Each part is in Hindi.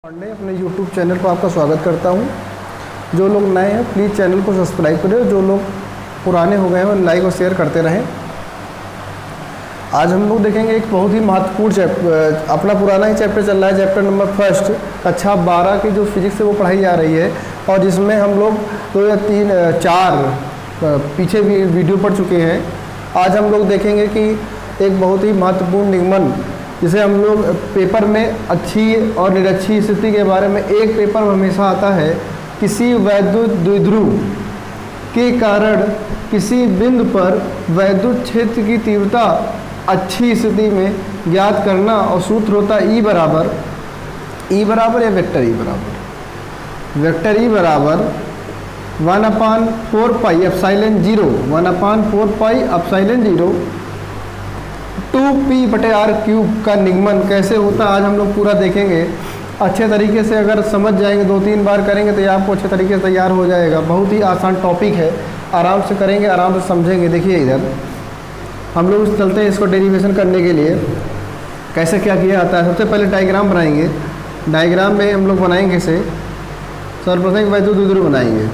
पांडे अपने YouTube चैनल पर आपका स्वागत करता हूं। जो लोग नए हैं प्लीज़ चैनल को सब्सक्राइब करें, जो लोग पुराने हो गए हैं वो लाइक और शेयर करते रहें। आज हम लोग देखेंगे एक बहुत ही महत्वपूर्ण चैप्टर, अपना पुराना ही चैप्टर चल रहा है, चैप्टर नंबर फर्स्ट, कक्षा 12 की जो फिजिक्स है वो पढ़ाई जा रही है और जिसमें हम लोग 2 या 3 4 पीछे भी वीडियो पढ़ चुके हैं। आज हम लोग देखेंगे कि एक बहुत ही महत्वपूर्ण निगमन जिसे हम लोग पेपर में अच्छी और निरक्षी स्थिति के बारे में, एक पेपर में हमेशा आता है, किसी वैद्युत द्विध्रुव के कारण किसी बिंदु पर वैद्युत क्षेत्र की तीव्रता अच्छी स्थिति में ज्ञात करना, और सूत्र होता है ई बराबर या वेक्टर ई बराबर 1/4 pi epsilon 0 1/4 pi epsilon 0 2p/r³ का निगमन कैसे होता है आज हम लोग पूरा देखेंगे। अच्छे तरीके से अगर समझ जाएंगे, 2-3 बार करेंगे तो ये आपको अच्छे तरीके से तैयार हो जाएगा। बहुत ही आसान टॉपिक है, आराम से करेंगे, आराम से समझेंगे। देखिए इधर हम लोग चलते हैं इसको डेरिवेशन करने के लिए कैसे क्या किया जाता है। सबसे पहले डायग्राम बनाएंगे। डायग्राम में हम लोग बनाएंगे इसे, सर्वप्रथम वैद्युत द्विध्रुव बनाएंगे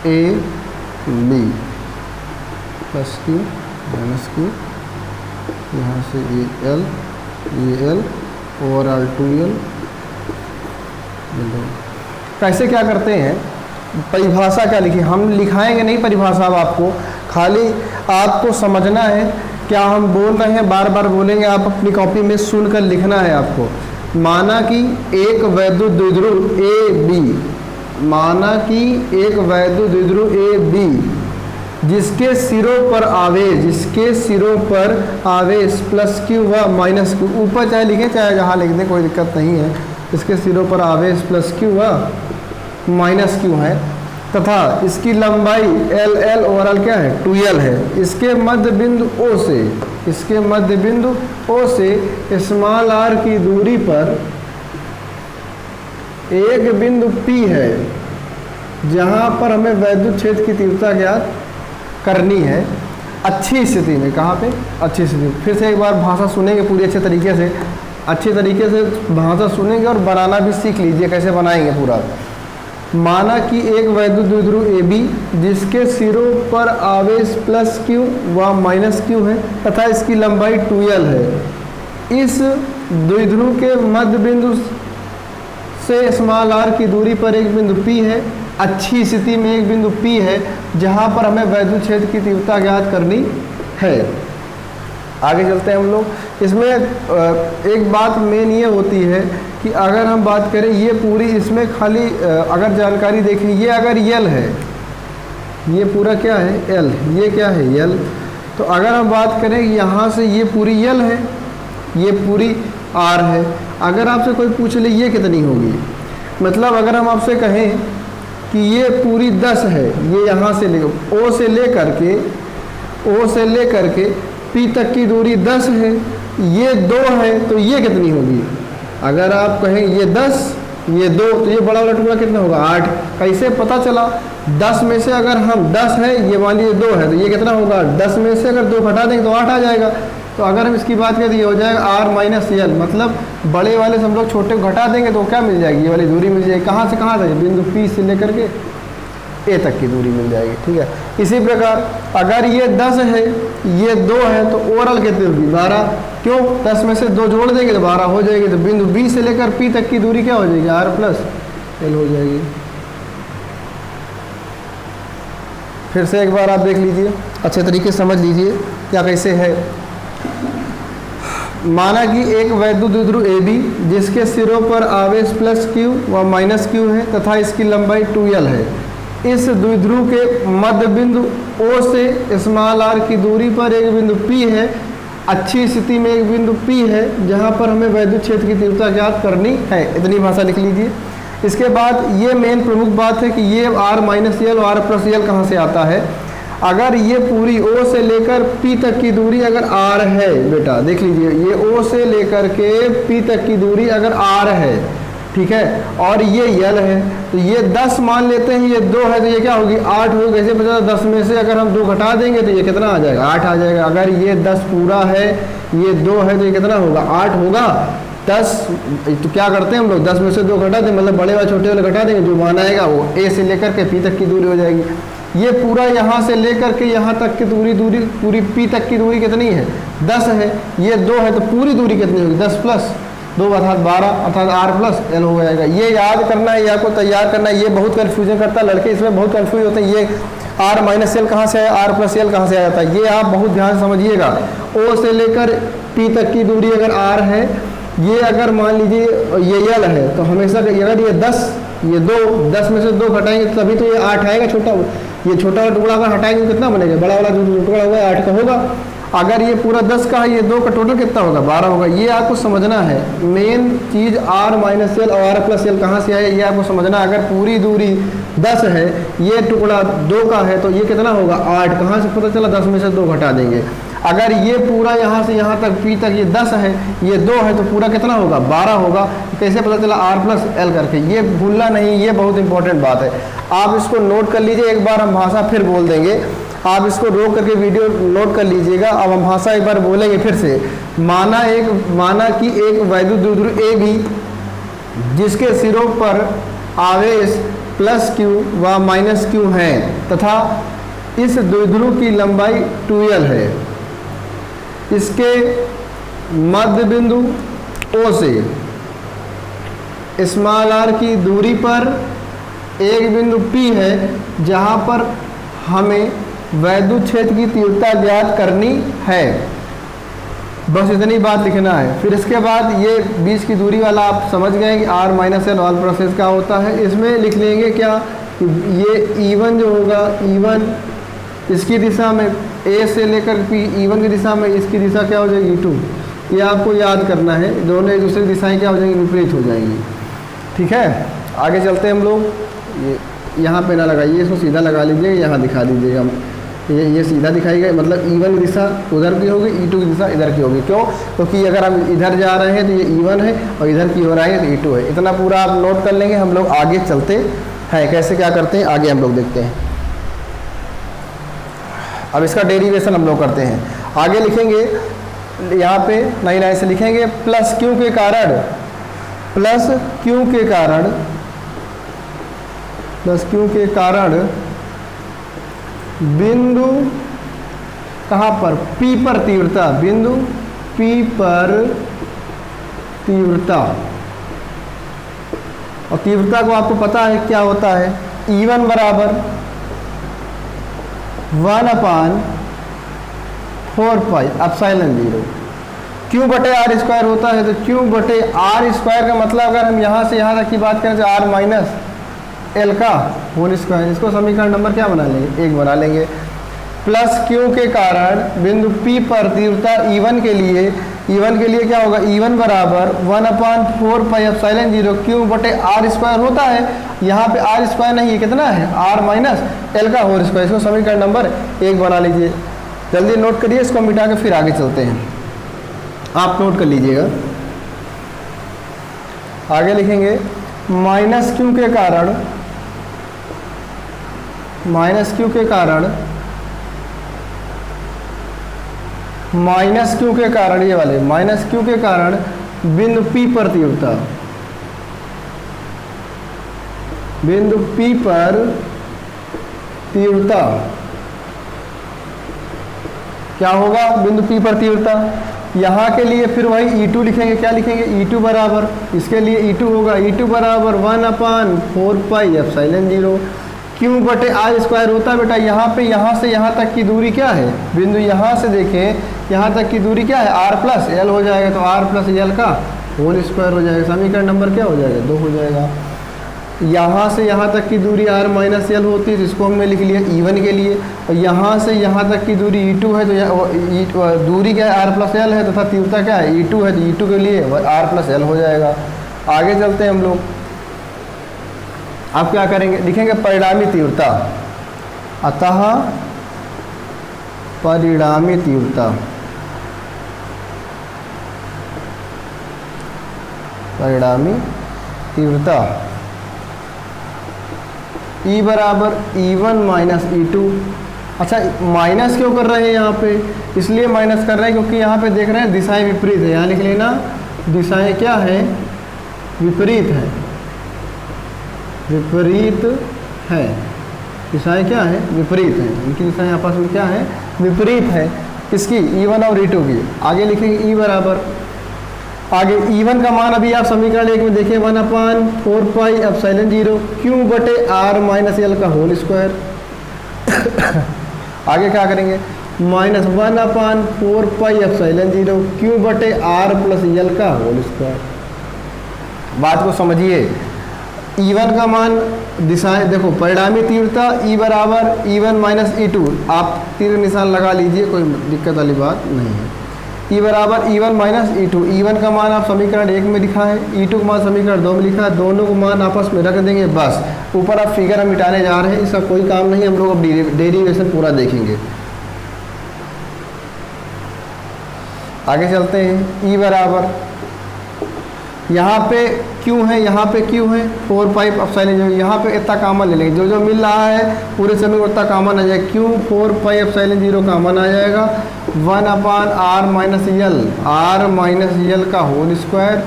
AB +Q -Q, यहाँ से EL ओवरऑल 2L। कैसे क्या करते हैं, परिभाषा क्या लिखी, हम लिखाएंगे नहीं परिभाषा, अब आपको खाली आपको समझना है। क्या हम बोल रहे हैं बार बार बोलेंगे, आप अपनी कॉपी में सुनकर लिखना है आपको। माना कि एक वैद्युत द्विध्रुव AB, माना कि एक वैद्युत द्विध्रुव AB जिसके सिरों पर आवेश +Q व -Q, ऊपर चाहे लिखें चाहे जहाँ लिख दें, कोई दिक्कत नहीं है। इसके सिरों पर आवेश +Q व -Q है तथा इसकी लंबाई LL ओवरऑल क्या है 2L है। इसके मध्य बिंदु O से स्मॉल r की दूरी पर एक बिंदु P है जहाँ पर हमें वैद्युत क्षेत्र की तीव्रता ज्ञात करनी है अच्छी स्थिति में। कहाँ पे? अच्छी स्थिति में। फिर से एक बार भाषा सुनेंगे पूरी अच्छे तरीके से भाषा सुनेंगे और बनाना भी सीख लीजिए कैसे बनाएंगे पूरा। माना कि एक वैद्युत द्विध्रुव AB जिसके सिरों पर आवेश +Q व -Q है तथा इसकी लंबाई 2L है। इस द्विध्रुव के मध्य बिंदु से स्मॉल r की दूरी पर एक बिंदु P है, अच्छी स्थिति में एक बिंदु P है जहां पर हमें वैद्युत क्षेत्र की तीव्रता ज्ञात करनी है। आगे चलते हैं हम लोग। इसमें एक बात मेन ये होती है कि अगर हम बात करें ये पूरी, इसमें खाली अगर जानकारी देखें, ये अगर L है, ये पूरा क्या है L, ये क्या है L, तो अगर हम बात करें यहाँ से ये पूरी L है, ये पूरी R है। अगर आपसे कोई पूछ ले ये कितनी होगी, मतलब अगर हम आपसे कहें कि ये पूरी 10 है, ये यहाँ से O से लेकर के P तक की दूरी 10 है, ये 2 है, तो ये कितनी होगी। अगर आप कहें ये 10 ये 2, तो ये बड़ा वाला टुकड़ा कितना होगा 8। कैसे पता चला, 10 में से अगर हम 10 है, ये मान लीजिए 2 है, तो ये कितना होगा 10 में से अगर 2 घटा देंगे तो 8 आ जाएगा। तो अगर हम इसकी बात करें तो ये हो जाएगा R - L, मतलब बड़े वाले से हम लोग छोटे को घटा देंगे तो क्या मिल जाएगी, ये वाली दूरी मिल जाएगी। कहाँ से कहाँ तक, बिंदु P से लेकर के A तक की दूरी मिल जाएगी। ठीक है, इसी प्रकार अगर ये 10 है, ये 2 है, तो ओवरऑल कितनी होगी 12। क्यों, 10 में से 2 जोड़ देंगे तो 12 हो जाएगी। तो बिंदु B से लेकर P तक की दूरी क्या हो जाएगी R + L हो जाएगी। फिर से एक बार आप देख लीजिए, अच्छे तरीके से समझ लीजिए क्या कैसे है। माना कि एक वैद्युत द्विध्रुव AB जिसके सिरों पर आवेश +Q व -Q है तथा इसकी लंबाई 2L है। इस द्विध्रुव के मध्य बिंदु O से स्मॉल r की दूरी पर एक बिंदु P है, अच्छी स्थिति में एक बिंदु P है जहां पर हमें वैद्युत क्षेत्र की तीव्रता ज्ञात करनी है। इतनी भाषा लिख लीजिए। इसके बाद ये मेन प्रमुख बात है कि ये R - L और R + L कहाँ से आता है। अगर ये पूरी O से लेकर P तक की दूरी अगर R है, बेटा देख लीजिए, ये O से लेकर के P तक की दूरी अगर R है, ठीक है, और ये यल है, तो ये 10 मान लेते हैं, ये 2 है तो ये क्या होगी 8 होगी। कैसे पता चला? 10 में से अगर हम 2 घटा देंगे तो ये कितना आ जाएगा 8 आ जाएगा। अगर ये 10 पूरा है, ये 2 है तो ये कितना होगा 8 होगा। 10 तो क्या करते हैं हम लोग 10 में से 2 घटा दें, मतलब बड़े वाले छोटे वाले घटा देंगे, जो मान आएगा वो ए से लेकर के पी तक की दूरी हो जाएगी। ये पूरा यहाँ से लेकर के यहाँ तक की दूरी पूरी पी तक की दूरी कितनी है 10 है, ये 2 है तो पूरी दूरी कितनी होगी 10 प्लस 2 अर्थात 12 अर्थात आर प्लस एल हो जाएगा। ये याद करना है या को तैयार करना है, ये बहुत कन्फ्यूजन करता है लड़के, इसमें बहुत कन्फ्यूज होते हैं। ये आर माइनस एल कहाँ से आया, आर प्लस एल कहाँ से आ जाता है, ये आप बहुत ध्यान से समझिएगा। ओ से लेकर पी तक की दूरी अगर आर है, ये अगर मान लीजिए ये यल है, तो हमेशा अगर ये 10 ये 2 10 में से 2 घटाएंगे तभी तो ये 8 आएगा। छोटा ये छोटा वाला टुकड़ा अगर हटाएंगे कितना बनेगा, बड़ा वाला जो टुकड़ा होगा 8 का होगा। अगर ये पूरा 10 का है, ये 2 का टोटल कितना होगा 12 होगा। ये आपको समझना है, मेन चीज़ आर माइनस एल और आर प्लस एल कहाँ से आए ये आपको समझना। अगर पूरी दूरी 10 है, ये टुकड़ा 2 का है तो ये कितना होगा 8, कहाँ से पता चला 10 में से 2 घटा देंगे। अगर ये पूरा यहाँ से यहाँ तक पी तक ये 10 है, ये 2 है तो पूरा कितना होगा 12 होगा। कैसे पता चला आर प्लस एल करके, ये भूलना नहीं, ये बहुत इंपॉर्टेंट बात है। आप इसको नोट कर लीजिए, एक बार हम भाषा फिर बोल देंगे, आप इसको रोक करके वीडियो नोट कर लीजिएगा। अब हम भाषा एक बार बोलेंगे फिर से। माना कि एक वैद्युत द्विध्रुव ए भी जिसके सिरों पर आवेश प्लस क्यू व माइनस क्यू हैं तथा इस द्विध्रुव की लंबाई 2l है, इसके मध्य बिंदु O से स्मॉल r की दूरी पर एक बिंदु P है जहाँ पर हमें वैद्युत क्षेत्र की तीव्रता ज्ञात करनी है। बस इतनी बात लिखना है। फिर इसके बाद ये बीच की दूरी वाला आप समझ गए कि r minus L all process का होता है। इसमें लिख लेंगे क्या, ये E1 जो होगा E1 इसकी दिशा में A से लेकर P, E1 की दिशा में इसकी दिशा क्या हो जाएगी E2। ये आपको याद करना है, दोनों एक दूसरे की दिशाएं क्या हो जाएंगी विपरीत हो जाएंगी। ठीक है, आगे चलते हैं हम लोग। ये यहाँ पे ना लगाइए, इसको सीधा लगा लीजिए, यहाँ दिखा दीजिएगा। ये सीधा दिखाई मतलब E1 की दिशा उधर की होगी, E2 की दिशा इधर की होगी। क्यों? क्योंकि अगर हम इधर जा रहे हैं तो ये E1 है और इधर की ओर आएंगे तो E2 है। इतना पूरा आप नोट कर लेंगे। हम लोग आगे चलते हैं, कैसे क्या करते हैं आगे हम लोग देखते हैं। अब इसका डेरिवेशन हम लोग करते हैं। आगे लिखेंगे, यहाँ पे नई लाइन से लिखेंगे प्लस क्यू के कारण, प्लस क्यू के कारण, प्लस क्यू के कारण बिंदु कहाँ पर P पर तीव्रता, बिंदु P पर तीव्रता। और तीव्रता को आपको पता है क्या होता है, E1 बराबर 1/4 पाई एप्सिलॉन 0 Q बटे आर स्क्वायर होता है। तो Q बटे आर स्क्वायर का मतलब अगर हम यहाँ से यहाँ तक की बात करें तो आर माइनस एल का होल स्क्वायर। इसको समीकरण नंबर क्या बना लेंगे 1 बना लेंगे। प्लस Q के कारण बिंदु P पर तीव्रता E1 के लिए, E1 के लिए क्या होगा E1 बराबर 1/4 पाई एप्सिलॉन 0 Q बटे आर स्क्वायर होता है। यहाँ पे आर स्क्वायर नहीं है, कितना है आर माइनस एल का होल स्क्वायर। इसको समीकरण नंबर 1 बना लीजिए। जल्दी नोट करिए, इसको मिटा के फिर आगे चलते हैं। आप नोट कर लीजिएगा। आगे लिखेंगे माइनस क्यू के कारण, माइनस क्यू के कारण, माइनस क्यू के कारण, ये वाले माइनस क्यू के कारण बिंदु P पर तीव्रता, बिंदु P पर तीव्रता क्या होगा, बिंदु P पर तीव्रता। यहाँ के लिए फिर वही E2 लिखेंगे। क्या लिखेंगे E2 बराबर, इसके लिए E2 होगा E2 बराबर 1/4 पाई एप्सिलॉन 0 Q बटे आर स्क्वायर होता है। बेटा यहाँ से यहाँ तक की दूरी क्या है, बिंदु यहाँ से देखें यहाँ तक की दूरी क्या है R प्लस एल हो जाएगा। तो R प्लस एल का होल स्क्वायर हो जाएगा। समीकरण नंबर क्या हो जाएगा 2 हो जाएगा। यहाँ से यहाँ तक की दूरी R माइनस एल होती है, तो इसको हमने लिख लिया E1 के लिए। और यहाँ से यहाँ तक की दूरी E2 है, तो दूरी क्या है R प्लस एल है तथा तीव्रता क्या है E2 है, तो E2 के लिए R प्लस एल हो जाएगा। आगे चलते हैं हम लोग। आप क्या करेंगे, लिखेंगे परिणामी तीव्रता, अतः परिणामी तीव्रता, परिणामी तीव्रता E बराबर E1 माइनस E2। अच्छा, माइनस क्यों कर रहे हैं यहाँ पे? इसलिए माइनस कर रहे हैं क्योंकि यहाँ पे देख रहे हैं दिशाएं विपरीत है। यहाँ लिख लेना दिशाएं क्या है? विपरीत है। विपरीत है, दिशाएं क्या है? विपरीत है। इनकी दिशाएं आपस में क्या है? विपरीत है। किसकी? E1 और E2 की। आगे लिखेंगे E बराबर, आगे E1 का मान अभी आप समीकरण 1 में देखिए 1/4πε0 Q बटे R माइनस L का होल स्क्वायर। आगे क्या करेंगे? -1/4πε0 Q बटे R प्लस L का होल स्क्वायर। बात को समझिए। E1 का मान दिशाएं देखो, परिणामी तीव्रता E बराबर E1 माइनस E2। आप तीर निशान लगा लीजिए, कोई दिक्कत वाली बात नहीं है। E बराबर E1 माइनस E2। E1 का मान आप समीकरण 1 में लिखा है, E2 का मान समीकरण 2 में लिखा है। दोनों को मान आपस में रख देंगे बस। ऊपर आप फिगर हम मिटाने जा रहे हैं, इसका कोई काम नहीं, हम लोग अब डेरिवेशन पूरा देखेंगे। आगे चलते हैं। E बराबर, यहाँ पे Q है, यहाँ पे Q है 4πε0। यहाँ पे इतना कामन ले लेंगे, जो जो मिल रहा है पूरे समय उतना कामन आ जाएगा। Q 4πε0 कामन आ जाएगा 1/R minus L, R minus L का whole square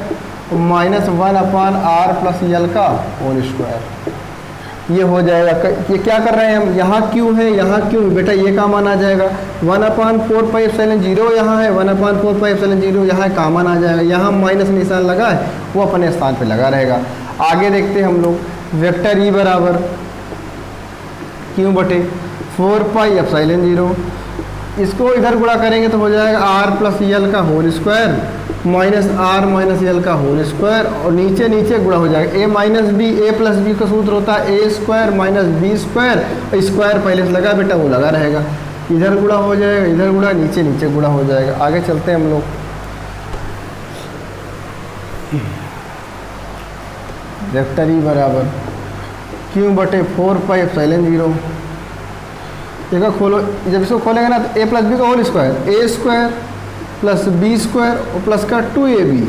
minus 1/R plus L का होल स्क्वायर। ये हो जाएगा। ये क्या कर रहे हैं हम? यहाँ Q है, यहाँ Q बेटा, ये कामन आ जाएगा। 1/4πε0 यहाँ है, 1/4πε0 यहाँ कामन आ जाएगा। यहाँ माइनस निशान लगा है, वो अपने स्थान पे लगा रहेगा। आगे देखते हैं हम लोग। वेक्टर E बराबर Q बटे 4πε0, इसको इधर गुणा करेंगे तो हो जाएगा R प्लस L का whole square minus R minus L का होल स्क्वायर, और नीचे नीचे गुणा हो जाएगा। A minus B, A plus B का सूत्र होता है A square minus B square. Square पहले से लगा बेटा, वो लगा रहेगा। इधर गुणा हो जाएगा, इधर गुणा, नीचे नीचे गुणा हो जाएगा। आगे चलते हैं हम लोग। वेक्टर E बराबर Q बटे 4πε0। देखो खोलो, जब इसको खोलेंगे ना तो A प्लस बी का whole square, A square plus B square और प्लस का 2AB।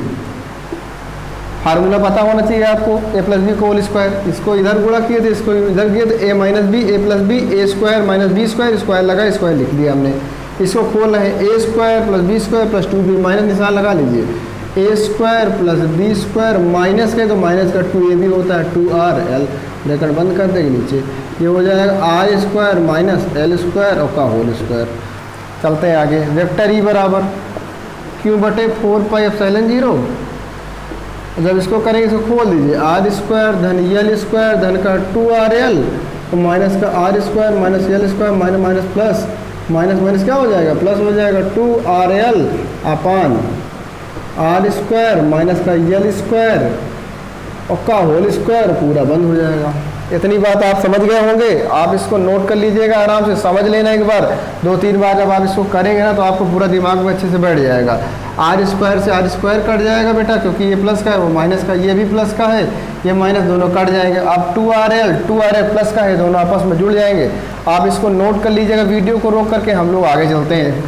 फार्मूला पता होना चाहिए आपको, A प्लस बी का होल स्क्वायर। इसको इधर गुणा किए थे, इसको इधर किए तो A minus B, A plus B, A square minus B square, square लगा, स्क्वायर लिख दिया हमने। इसको खोल रहे हैं A square plus B square plus 2B, minus निशान लगा लीजिए। A square plus B square minus के तो माइनस का 2AB होता है 2RL, ब्रैकेट बंद कर देंगे नीचे। ये हो जाएगा R square minus L square और का होल स्क्वायर। चलते हैं आगे। वेक्टर E बराबर Q बटे 4πε0। जब इसको करेंगे इसको खोल दीजिए, R स्क्वायर धन L स्क्वायर धन का 2RL तो माइनस का R square minus L square minus minus plus, minus minus क्या हो जाएगा? प्लस हो जाएगा 2RL अपान R स्क्वायर माइनस का L स्क्वायर और का होल स्क्वायर, पूरा बंद हो जाएगा। इतनी बात आप समझ गए होंगे। आप इसको नोट कर लीजिएगा, आराम से समझ लेना एक बार, 2-3 बार जब आप इसको करेंगे ना तो आपको पूरा दिमाग में अच्छे से बैठ जाएगा। R स्क्वायर से R स्क्वायर कट जाएगा बेटा, क्योंकि ये प्लस का है, वो माइनस का, ये भी प्लस का है, ये माइनस, दोनों कट जाएंगे। अब 2RL प्लस का है, दोनों आपस में जुड़ जाएंगे। आप इसको नोट कर लीजिएगा, वीडियो को रोक करके हम लोग आगे चलते हैं।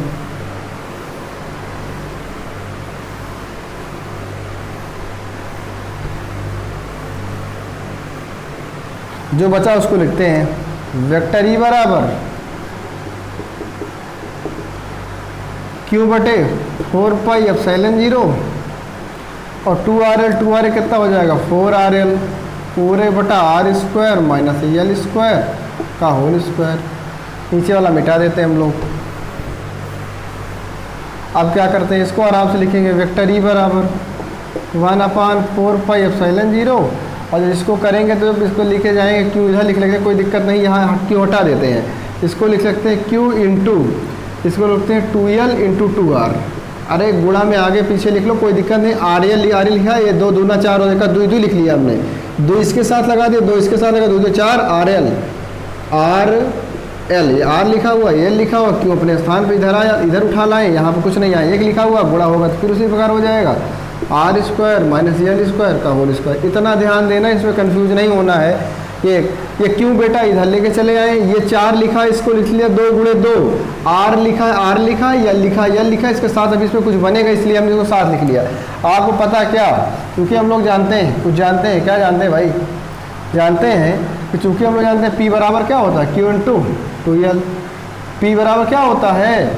जो बचा उसको लिखते हैं। वेक्टर E बराबर Q बटे 4πε0 और 2RL कितना हो जाएगा? 4RL पूरे बटा R square minus L square का होल स्क्वायर। नीचे वाला मिटा देते हैं हम लोग। अब क्या करते हैं, इसको आराम से लिखेंगे। वेक्टर E बराबर 1/4πε0, और जब इसको करेंगे तो इसको लिखे जाएंगे Q, इधर लिख लेंगे, कोई दिक्कत नहीं, यहाँ Q हटा देते हैं। इसको लिख सकते हैं Q इंटू, इसको लिखते हैं 2L इंटू 2R। अरे गुणा में आगे पीछे लिख लो, कोई दिक्कत नहीं। RL लिखा है, ये 2 दूना 4 हो जाएगा, 2 लिख लिया हमने, 2 इसके साथ लगा दिया, 2 इसके साथ लगा, 2 4 RL, RL, ये R लिखा हुआ, L लिखा हुआ, Q अपने स्थान पे इधर आया, इधर उठा लाए, यहाँ पे कुछ नहीं आया, 1 लिखा हुआ, गुणा होगा तो फिर उसी प्रकार हो जाएगा R square minus L square का होल स्क्वायर। इतना ध्यान देना, इसमें कंफ्यूज नहीं होना है। 1। ये क्यों बेटा इधर लेके चले आए, ये 4 लिखा इसको लिख लिया 2 गुणे 2, आर लिखा यल लिखा इसके साथ अभी इसमें कुछ बनेगा इसलिए हमने इसको साथ लिख लिया। आपको पता क्या, क्योंकि हम लोग जानते हैं कुछ जानते हैं, क्या जानते हैं भाई, जानते हैं कि चूंकि हम लोग जानते हैं P बराबर क्या होता है Q इंटू 2L। P बराबर क्या होता है,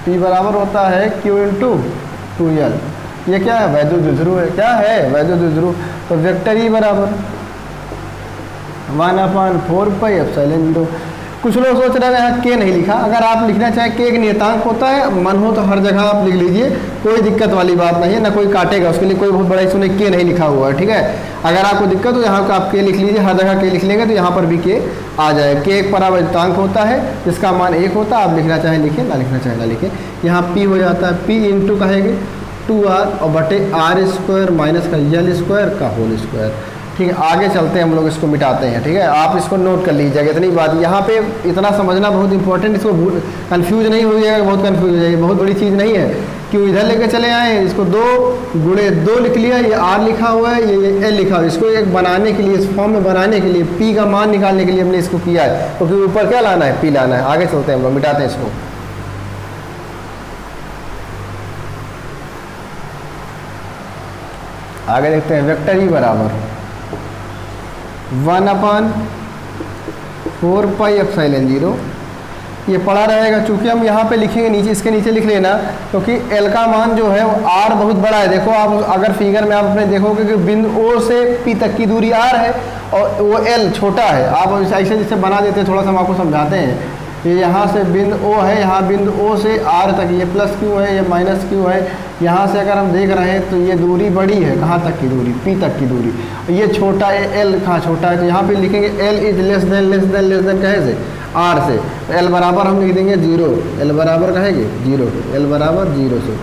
P बराबर होता है Q इंटू 2L। ये क्या है, वैद्युत द्विध्रुव है, क्या है वैद्युत द्विध्रुव। तो वेक्टर E बराबर 1/4 पाई एप्सिलॉन 0। कुछ लोग सोच रहे हैं यहाँ के नहीं लिखा, अगर आप लिखना चाहें के एक नियतांक होता है, मन हो तो हर जगह आप लिख लीजिए, कोई दिक्कत वाली बात नहीं है, ना कोई काटेगा, उसके लिए कोई बहुत बड़ा इशू नहीं, के नहीं लिखा हुआ है, ठीक है। अगर आपको दिक्कत हो यहाँ का आप के लिख लीजिए, हर जगह के लिख लेंगे तो यहाँ पर भी के आ जाए। के एक परावर्तांक होता है जिसका मान 1 होता है, आप लिखना चाहें लिखें, ना लिखना चाहें ना लिखें। यहाँ P हो जाता है P इंटू कहेंगे 2R और बटे R² माइनस का L² का होल स्क्वायर, ठीक है। आगे चलते हैं, हम लोग इसको मिटाते हैं, ठीक है। आप इसको नोट कर लीजिएगा, इतनी बात यहाँ पे इतना समझना बहुत इंपॉर्टेंट, इसको कंफ्यूज नहीं हो जाएगा, बहुत कंफ्यूज हो जाएगी, बहुत बड़ी चीज़ नहीं है। क्यों इधर लेके चले आए, इसको 2 गुणे 2 लिख लिया, ये R लिखा हुआ है, ये L लिखा हुआ है, इसको एक बनाने के लिए, इस फॉर्म में बनाने के लिए, P का मान निकालने के लिए हमने इसको किया है, क्योंकि तो ऊपर क्या लाना है, P लाना है। आगे चलते हैं, हम लोग मिटाते हैं इसको। आगे देखते हैं, वेक्टर E बराबर 1/4 पाई एप्सिलॉन 0। ये पड़ा रहेगा, चूंकि हम यहाँ पे लिखेंगे नीचे, इसके नीचे लिख लेना, क्योंकि L का मान जो है वो R बहुत बड़ा है। देखो आप अगर फिगर में आप अपने देखोगे कि बिंदु O से P तक की दूरी R है और वो L छोटा है। आप ऐसे जिससे बना देते हैं, थोड़ा सा हम आपको समझाते हैं। ये यहाँ से बिंदु O है, यहाँ बिंदु O से R तक ये प्लस Q है, ये माइनस Q है। यहाँ से अगर हम देख रहे हैं तो ये दूरी बड़ी है, कहाँ तक की दूरी, P तक की दूरी। ये छोटा है, L कहाँ छोटा है, तो यहाँ पे लिखेंगे L इज लेस देन कहे से R से, तो L बराबर हम लिख देंगे 0, L बराबर कहेंगे 0, L बराबर 0 से।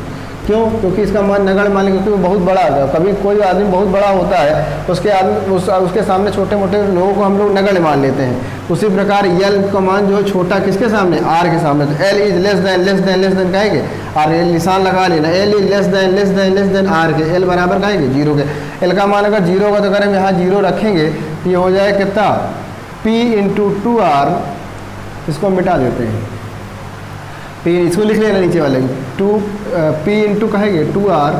क्यों, क्योंकि इसका मान नगण्य मान लेंगे, क्योंकि वो बहुत बड़ा है। कभी कोई आदमी बहुत बड़ा होता है, उसके सामने छोटे मोटे लोगों को हम लोग नगण्य मान लेते हैं। उसी प्रकार L का मान जो है छोटा किसके सामने, R के सामने, तो L इज लेस देन कहेंगे R, L निशान लगा लेना, L is less than R के, L बराबर कहेंगे 0 के। L का मान अगर 0 होगा तो अगर हम यहाँ 0 रखेंगे तो ये हो जाए कितना, P इंटू 2R, इसको मिटा देते हैं, P इसको लिख लेना नीचे वाले, P इंटू कहेंगे 2R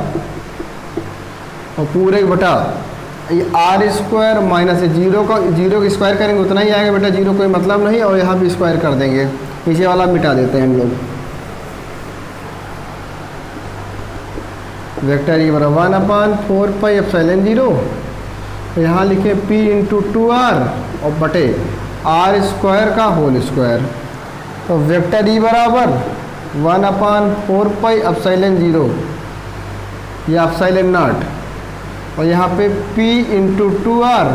और पूरे बटा ये R² माइनस 0 का स्क्वायर करेंगे उतना ही आएगा बेटा, 0 कोई मतलब नहीं, और यहाँ भी स्क्वायर कर देंगे, नीचे वाला मिटा देते हैं हम लोग। वेक्टर E बराबर 1/4 पाई एप्सिलॉन 0, यहाँ लिखे P इंटू 2R और बटे R² का होल स्क्वायर। तो वेक्टर E बराबर 1/4 पाई एप्सिलॉन 0 या एप्सिलॉन 0, और यहाँ पे P इंटू 2R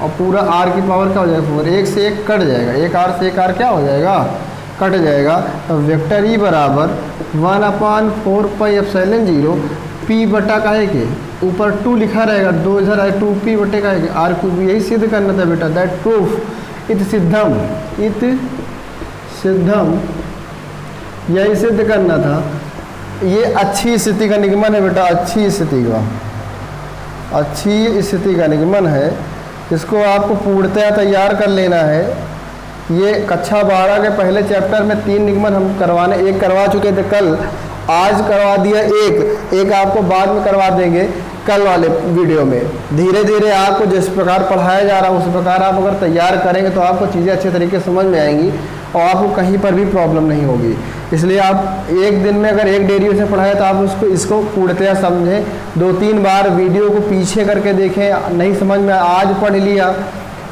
और पूरा R की पावर क्या हो जाएगा 4, 1 से 1 कट जाएगा, 1 R से 1 R क्या हो जाएगा, कट जाएगा। तो वेक्टर E बराबर 1/4 पाई एप्सिलॉन 0 P बटा काहे के ऊपर 2 लिखा रहेगा, 2 इधर आए, 2P बटे काहे के R³। यही सिद्ध करना था बेटा, दैट प्रूफ इत सिद्धम, यही सिद्ध करना था। ये अच्छी स्थिति का निगमन है बेटा, अच्छी स्थिति का निगमन है, इसको आपको पूर्णतया तैयार कर लेना है। ये कक्षा 12 के पहले चैप्टर में 3 निगमन हम एक करवा चुके थे कल, आज करवा दिया एक आपको बाद में करवा देंगे कल वाले वीडियो में। धीरे धीरे आपको जिस प्रकार पढ़ाया जा रहा है उस प्रकार आप अगर तैयार करेंगे तो आपको चीज़ें अच्छे तरीके से समझ में आएंगी और आपको कहीं पर भी प्रॉब्लम नहीं होगी। इसलिए आप एक दिन में अगर एक डेरियो से पढ़ाए तो आप इसको पूर्णतया समझें, 2-3 बार वीडियो को पीछे करके देखें, नहीं समझ में आज पढ़ लिया,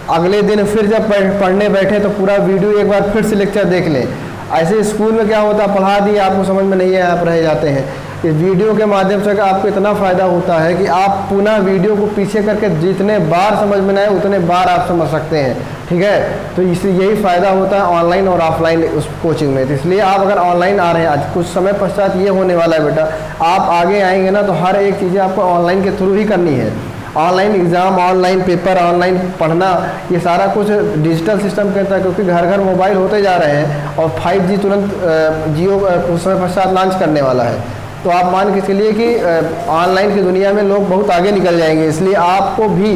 अगले दिन फिर जब पढ़ने बैठे तो पूरा वीडियो एक बार फिर से लेक्चर देख लें। ऐसे स्कूल में क्या होता है, पढ़ा दिए आपको समझ में नहीं आया, आप रह जाते हैं। इस वीडियो के माध्यम से आपको इतना फ़ायदा होता है कि आप पुनः वीडियो को पीछे करके जितने बार समझ में ना आए उतने बार आप समझ सकते हैं, ठीक है। तो इससे यही फ़ायदा होता है ऑनलाइन और ऑफलाइन उस कोचिंग में। तो इसलिए आप अगर ऑनलाइन आ रहे हैं, आज कुछ समय पश्चात ये होने वाला है बेटा, आप आगे आएंगे ना तो हर एक चीज़ें आपको ऑनलाइन के थ्रू ही करनी है। Online exam, online paper, online पढ़ना, ये सारा कुछ डिजिटल सिस्टम कहता है, क्योंकि घर घर मोबाइल होते जा रहे हैं और 5G तुरंत जियो कुछ समय पश्चात लॉन्च करने वाला है। तो आप मान के चलिए कि ऑनलाइन की दुनिया में लोग बहुत आगे निकल जाएंगे। इसलिए आपको भी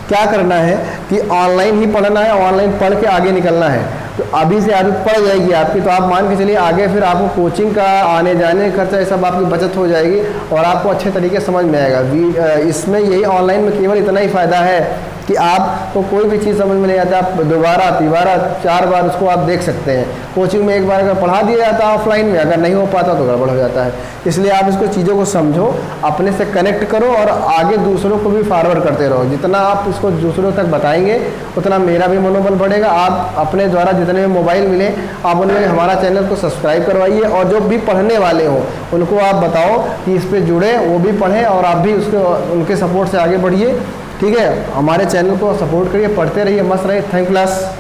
क्या करना है कि ऑनलाइन ही पढ़ना है, ऑनलाइन पढ़ के आगे निकलना है। तो अभी से आदत पड़ जाएगी आपकी, तो आप मान के चलिए आगे फिर आपको कोचिंग का आने जाने का खर्चा ये सब आपकी बचत हो जाएगी और आपको अच्छे तरीके से समझ में आएगा। इसमें यही ऑनलाइन में केवल इतना ही फ़ायदा है कि आपको कोई भी चीज़ समझ में नहीं आता, आप दोबारा तिबारा 4 बार उसको आप देख सकते हैं। कोचिंग में एक बार अगर पढ़ा दिया जाता है ऑफलाइन में, अगर नहीं हो पाता तो गड़बड़ हो जाता है। इसलिए आप इसको चीज़ों को समझो, अपने से कनेक्ट करो और आगे दूसरों को भी फॉरवर्ड करते रहो। जितना आप इसको दूसरों तक बताएंगे उतना मेरा भी मनोबल बढ़ेगा। आप अपने द्वारा जितने भी मोबाइल मिले आप उनमें हमारा चैनल को सब्सक्राइब करवाइए और जो भी पढ़ने वाले हों उनको आप बताओ कि इस पर जुड़े, वो भी पढ़ें और आप भी उसको उनके सपोर्ट से आगे बढ़िए। ठीक है, हमारे चैनल को सपोर्ट करिए, पढ़ते रहिए, मस्त रहिए। Thank you class.